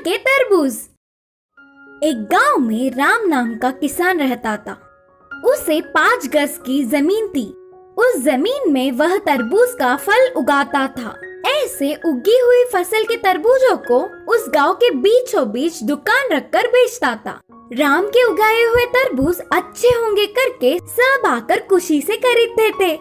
के तरबूज। एक गांव में राम नाम का किसान रहता था। उसे 5 गज की जमीन थी। उस जमीन में वह तरबूज का फल उगाता था। ऐसे उगी हुई फसल के तरबूजों को उस गांव के बीचों बीच दुकान रखकर बेचता था। राम के उगाए हुए तरबूज अच्छे होंगे करके सब आकर खुशी से खरीदते थे।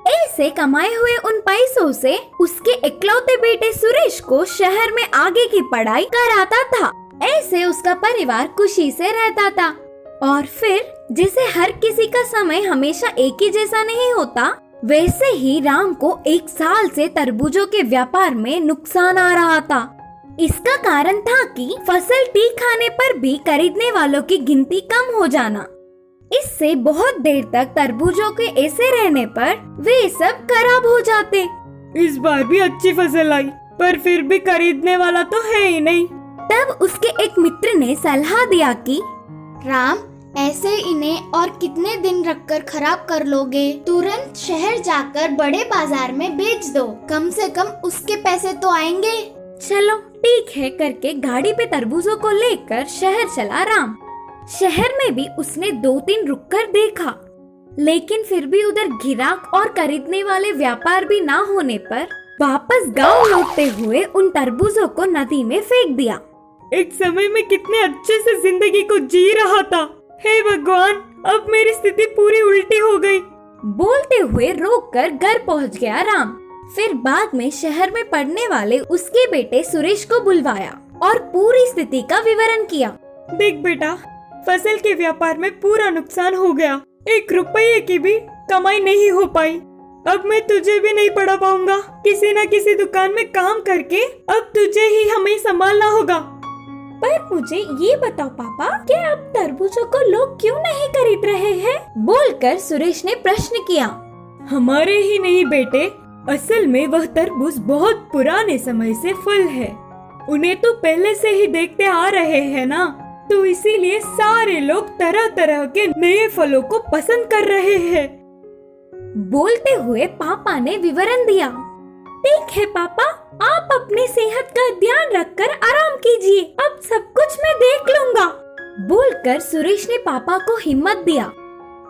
ऐसे कमाए हुए उन पैसों से उसके इकलौते बेटे सुरेश को शहर में आगे की पढ़ाई कराता था। ऐसे उसका परिवार खुशी से रहता था। और फिर जैसे हर किसी का समय हमेशा एक ही जैसा नहीं होता, वैसे ही राम को 1 साल से तरबूजों के व्यापार में नुकसान आ रहा था। इसका कारण था कि फसल ठीक आने पर भी खरीदने वालों की गिनती कम हो जाना। इससे बहुत देर तक तरबूजों के ऐसे रहने पर वे सब खराब हो जाते। इस बार भी अच्छी फसल आई, पर फिर भी खरीदने वाला तो है ही नहीं। तब उसके एक मित्र ने सलाह दिया कि राम, ऐसे इन्हें और कितने दिन रखकर खराब कर लोगे? तुरंत शहर जाकर बड़े बाजार में बेच दो, कम से कम उसके पैसे तो आएंगे। चलो ठीक है करके गाड़ी पे तरबूजों को लेकर शहर चला राम। शहर में भी उसने 2-3 रुककर देखा, लेकिन फिर भी उधर गिराक और खरीदने वाले व्यापार भी ना होने पर वापस गांव लौटते हुए उन तरबूजों को नदी में फेंक दिया। एक समय में कितने अच्छे से जिंदगी को जी रहा था। हे भगवान, अब मेरी स्थिति पूरी उल्टी हो गई। बोलते हुए रोककर घर पहुंच गया राम। फिर बाद में शहर में पढ़ने वाले उसके बेटे सुरेश को बुलवाया और पूरी स्थिति का विवरण किया। देख बेटा, फसल के व्यापार में पूरा नुकसान हो गया। 1 रुपये की भी कमाई नहीं हो पाई। अब मैं तुझे भी नहीं पढ़ा पाऊंगा। किसी न किसी दुकान में काम करके अब तुझे ही हमें संभालना होगा। पर मुझे ये बताओ पापा, क्या अब तरबूजों को लोग क्यों नहीं खरीद रहे हैं? बोलकर सुरेश ने प्रश्न किया। हमारे ही नहीं बेटे, असल में वह तरबूज बहुत पुराने समय से फल है। उन्हें तो पहले से ही देखते आ रहे हैं ना, तो इसीलिए सारे लोग तरह तरह के नए फलों को पसंद कर रहे हैं। बोलते हुए पापा ने विवरण दिया। ठीक है पापा, आप अपनी सेहत का ध्यान रखकर आराम कीजिए, अब सब कुछ मैं देख लूंगा। बोलकर सुरेश ने पापा को हिम्मत दिया।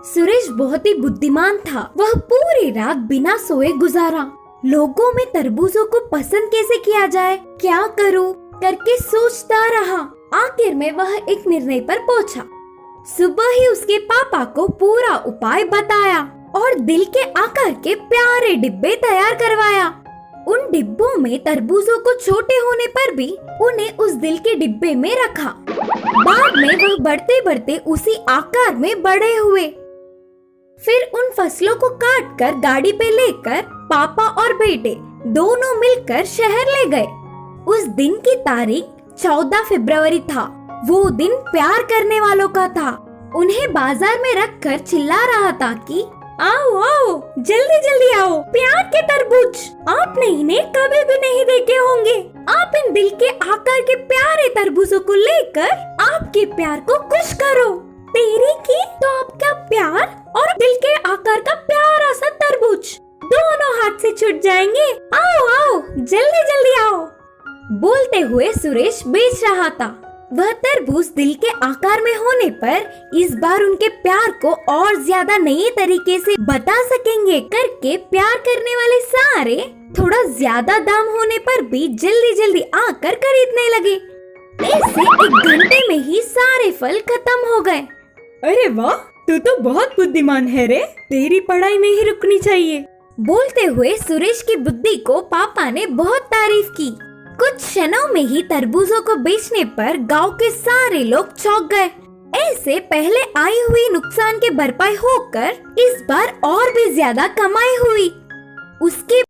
सुरेश बहुत ही बुद्धिमान था। वह पूरी रात बिना सोए गुजारा। लोगों में तरबूजों को पसंद कैसे किया जाए, क्या करूं करके सोचता रहा। आखिर में वह एक निर्णय पर पहुंचा। सुबह ही उसके पापा को पूरा उपाय बताया और दिल के आकार के प्यारे डिब्बे तैयार करवाया। उन डिब्बों में तरबूजों को छोटे होने पर भी उन्हें उस दिल के डिब्बे में रखा। बाद में वह बढ़ते बढ़ते उसी आकार में बड़े हुए। फिर उन फसलों को काट कर गाड़ी पे लेकर पापा और बेटे दोनों मिलकर शहर ले गए। उस दिन की तारीख 14 फरवरी था। वो दिन प्यार करने वालों का था। उन्हें बाजार में रखकर चिल्ला रहा था कि आओ आओ, जल्दी जल्दी आओ, प्यार के तरबूज। आपने इन्हें कभी भी नहीं देखे होंगे। आप इन दिल के आकार के प्यारे तरबूजों को लेकर आपके प्यार को खुश करो। तेरी की तो आपका प्यार और दिल के आकार का प्यारा सा तरबूज दोनों हाथ से छूट जाएंगे। आओ आओ, जल्दी जल्दी आओ। बोलते हुए सुरेश बेच रहा था। वह तरबूज दिल के आकार में होने पर इस बार उनके प्यार को और ज्यादा नए तरीके से बता सकेंगे करके प्यार करने वाले सारे थोड़ा ज्यादा दाम होने पर भी जल्दी जल्दी आकर खरीदने लगे। ऐसे 1 घंटे में ही सारे फल खत्म हो गए। अरे वाह, तू तो बहुत बुद्धिमान है रे। तेरी पढ़ाई नहीं रुकनी चाहिए। बोलते हुए सुरेश की बुद्धि को पापा ने बहुत तारीफ की। कुछ क्षणों में ही तरबूजों को बेचने पर गांव के सारे लोग चौंक गए। ऐसे पहले आई हुई नुकसान के भरपाई होकर इस बार और भी ज्यादा कमाई हुई। उसके